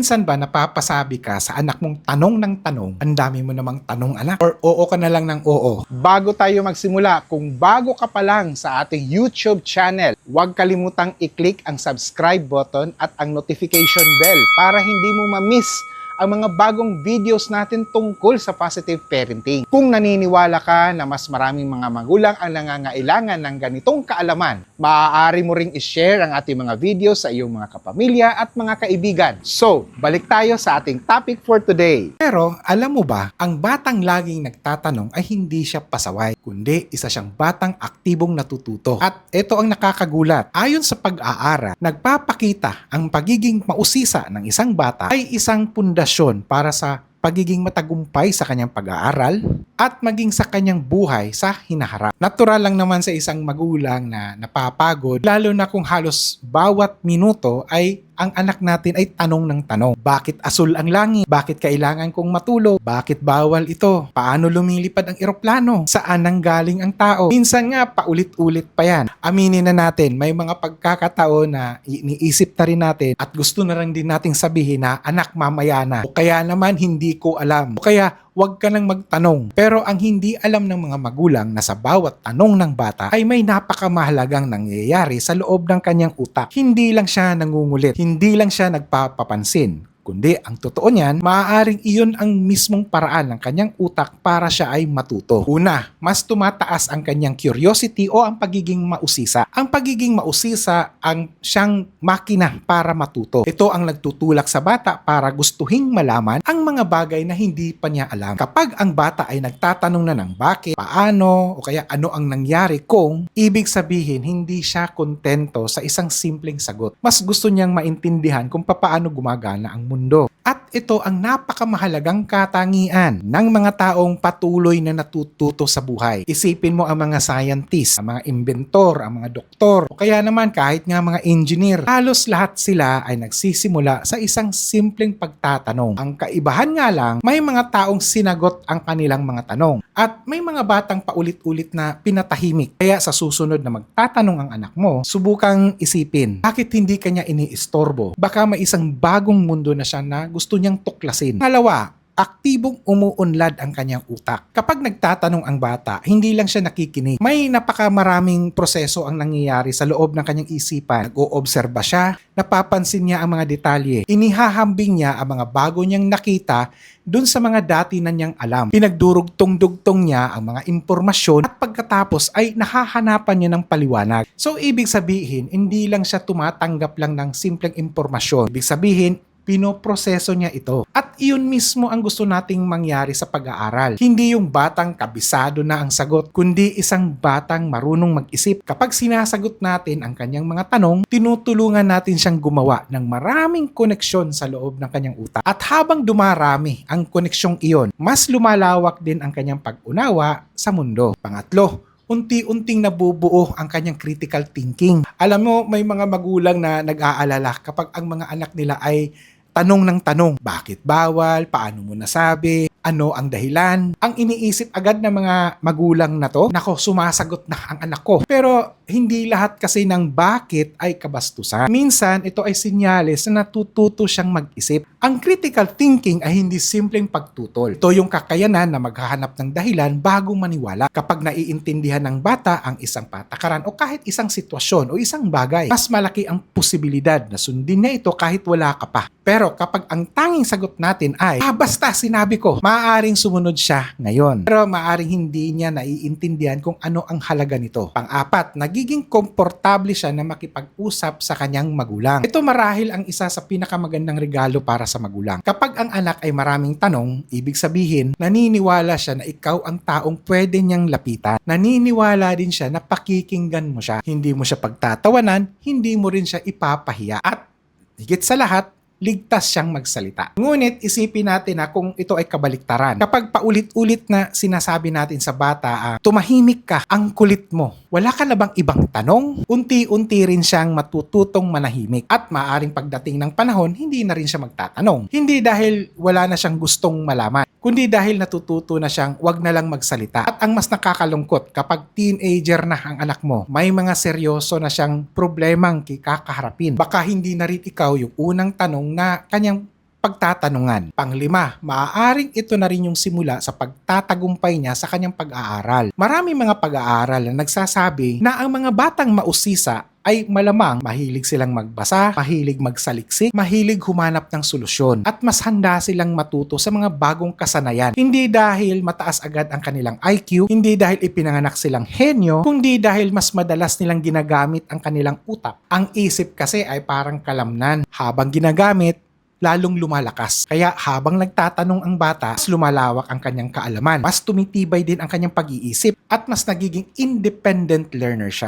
Minsan ba napapasabi ka sa anak mong tanong ng tanong, ang dami mo namang tanong anak, or oo ka na lang ng oo? Bago tayo magsimula, kung bago ka pa lang sa ating YouTube channel, huwag kalimutang i-click ang subscribe button at ang notification bell para hindi mo ma-miss ang mga bagong videos natin tungkol sa positive parenting. Kung naniniwala ka na mas maraming mga magulang ang nangangailangan ng ganitong kaalaman, maaari mo ring i-share ang ating mga videos sa iyong mga kapamilya at mga kaibigan. So, balik tayo sa ating topic for today. Pero, alam mo ba, ang batang laging nagtatanong ay hindi siya pasaway, kundi isa siyang batang aktibong natututo. At ito ang nakakagulat. Ayon sa pag-aaral, nagpapakita ang pagiging mausisa ng isang bata ay isang pundasyon para sa pagiging matagumpay sa kanyang pag-aaral at maging sa kanyang buhay sa hinaharap. Natural lang naman sa isang magulang na napapagod, lalo na kung halos bawat minuto ay ang anak natin ay tanong ng tanong. Bakit asul ang langit? Bakit kailangan kong matulog? Bakit bawal ito? Paano lumilipad ang eroplano? Saan nanggaling ang tao? Minsan nga paulit-ulit pa yan. Aminin na natin, may mga pagkakataon na iniisip na rin natin at gusto na rin din nating sabihin na anak mamaya na. O kaya naman hindi ko alam. O kaya huwag ka nang magtanong. Pero ang hindi alam ng mga magulang na sa bawat tanong ng bata ay may napakamahalagang nangyayari sa loob ng kanyang utak. Hindi lang siya nangungulit. Hindi lang siya nagpapapansin. Kundi ang totoo niyan, maaaring iyon ang mismong paraan ng kanyang utak para siya ay matuto. Una, mas tumataas ang kanyang curiosity o ang pagiging mausisa. Ang pagiging mausisa ang siyang makina para matuto. Ito ang nagtutulak sa bata para gustuhing malaman ang mga bagay na hindi pa niya alam. Kapag ang bata ay nagtatanong na ng bakit, paano, o kaya ano ang nangyari kung, ibig sabihin hindi siya kontento sa isang simpleng sagot. Mas gusto niyang maintindihan kung paano gumagana ang mundo. At ito ang napakamahalagang katangian ng mga taong patuloy na natututo sa buhay. Isipin mo ang mga scientist, ang mga inventor, ang mga doktor, o kaya naman kahit nga mga engineer. Halos lahat sila ay nagsisimula sa isang simpleng pagtatanong. Ang kaibahan nga lang, may mga taong sinagot ang kanilang mga tanong. At may mga batang paulit-ulit na pinatahimik. Kaya sa susunod na magtatanong ang anak mo, subukang isipin, bakit hindi kanya iniistorbo? Baka may isang bagong mundo na siya na gusto niyang tuklasin. Pangalawa, aktibong umuunlad ang kanyang utak. Kapag nagtatanong ang bata, hindi lang siya nakikinig. May napakamaraming proseso ang nangyayari sa loob ng kanyang isipan. Nag-oobserba siya, napapansin niya ang mga detalye. Inihahambing niya ang mga bago niyang nakita dun sa mga dati na niyang alam. Pinagdurugtong-dugtong niya ang mga impormasyon at pagkatapos ay nahahanapan niya ng paliwanag. So, ibig sabihin, hindi lang siya tumatanggap lang ng simpleng impormasyon. Ibig sabihin, pinoproseso niya ito. At iyon mismo ang gusto nating mangyari sa pag-aaral. Hindi yung batang kabisado na ang sagot, kundi isang batang marunong mag-isip. Kapag sinasagot natin ang kanyang mga tanong, tinutulungan natin siyang gumawa ng maraming koneksyon sa loob ng kanyang utak. At habang dumarami ang koneksyong iyon, mas lumalawak din ang kanyang pag-unawa sa mundo. Pangatlo, unti-unting nabubuo ang kanyang critical thinking. Alam mo, may mga magulang na nag-aalala kapag ang mga anak nila ay tanong ng tanong, bakit bawal, paano mo nasabi, ano ang dahilan. Ang iniisip agad ng mga magulang na to, nako, sumasagot na ang anak ko. Pero hindi lahat kasi ng bakit ay kabastusan. Minsan, ito ay senyales na natututo siyang mag-isip. Ang critical thinking ay hindi simpleng pagtutol. Ito yung kakayanan na maghahanap ng dahilan bago maniwala. Kapag naiintindihan ng bata ang isang patakaran o kahit isang sitwasyon o isang bagay, mas malaki ang posibilidad na sundin niya ito kahit wala ka pa. Pero kapag ang tanging sagot natin ay, basta sinabi ko, maaaring sumunod siya ngayon. Pero maaaring hindi niya naiintindihan kung ano ang halaga nito. Pang-apat, nagiging komportable siya na makipag-usap sa kanyang magulang. Ito marahil ang isa sa pinakamagandang regalo para sa magulang. Kapag ang anak ay maraming tanong, ibig sabihin, naniniwala siya na ikaw ang taong pwede niyang lapitan. Naniniwala din siya na pakikinggan mo siya. Hindi mo siya pagtatawanan, hindi mo rin siya ipapahiya. At higit sa lahat, ligtas siyang magsalita. Ngunit isipin natin na kung ito ay kabaliktaran. Kapag paulit-ulit na sinasabi natin sa bata, tumahimik ka, ang kulit mo. Wala ka na bang ibang tanong? Unti-unti rin siyang matututong manahimik. At maaring pagdating ng panahon, hindi na rin siya magtatanong. Hindi dahil wala na siyang gustong malaman, kundi dahil natututo na siyang wag na lang magsalita. At ang mas nakakalungkot, kapag teenager na ang anak mo, may mga seryoso na siyang problemang kakaharapin. Baka hindi na rin ikaw yung unang tanong na kanyang pagtatanungan. Panglima, maaaring ito na rin yung simula sa pagtatagumpay niya sa kanyang pag-aaral. Marami mga pag-aaral na nagsasabi na ang mga batang mausisa ay malamang mahilig silang magbasa, mahilig magsaliksik, mahilig humanap ng solusyon, at mas handa silang matuto sa mga bagong kasanayan. Hindi dahil mataas agad ang kanilang IQ, hindi dahil ipinanganak silang henyo, kundi dahil mas madalas nilang ginagamit ang kanilang utak. Ang isip kasi ay parang kalamnan. Habang ginagamit, lalong lumalakas. Kaya habang nagtatanong ang bata, mas lumalawak ang kanyang kaalaman, mas tumitibay din ang kanyang pag-iisip, at mas nagiging independent learner siya.